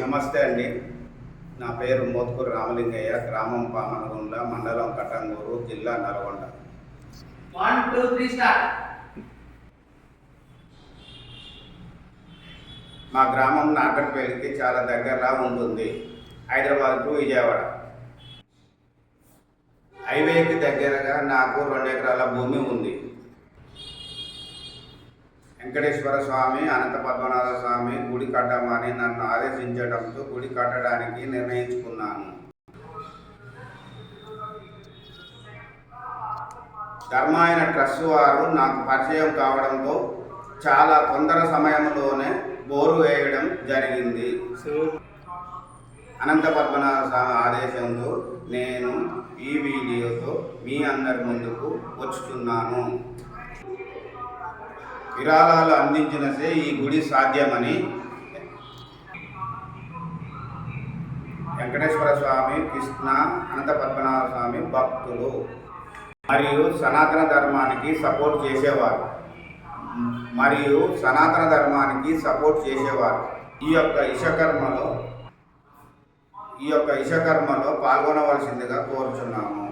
నమస్తే అండి. నా పేరు మోత్కూరు రామలింగయ్య, గ్రామం పామనగుండ్ల, మండలం కట్టంగూరు, జిల్లా నల్గొండ. 1 2 3 స్టార్ట్. మా గ్రామం నార్కట్పల్లికి చాలా దగ్గరగా ఉంటుంది. హైదరాబాద్ టు విజయవాడ హైవేకి దగ్గరగా నాకు 2 ఎకరాల భూమి ఉంది. వెంకటేశ్వర స్వామి, అనంత పద్మనాభ స్వామి గుడి కట్టమని నన్ను ఆదేశించడంతో గుడి కట్టడానికి నిర్ణయించుకున్నాను. ధర్మాయన ట్రస్ట్ వారు నాకు పరిచయం కావడంతో చాలా తొందర సమయంలోనే బోరు వేయడం జరిగింది. అనంత పద్మనాభ స్వామి ఆదేశంతో నేను ఈ వీడియోతో మీ అందరి ముందుకు వచ్చుతున్నాను. విరాళాలు అందించినసే ఈ గుడి సాధ్యమని వెంకటేశ్వర స్వామి, కృష్ణ, అనంత పద్మనాభ స్వామి భక్తులు మరియు సనాతన ధర్మానికి సపోర్ట్ చేసేవారు ఈ యొక్క ఇషకర్మలో పాల్గొనవలసిందిగా కోరుచున్నాము.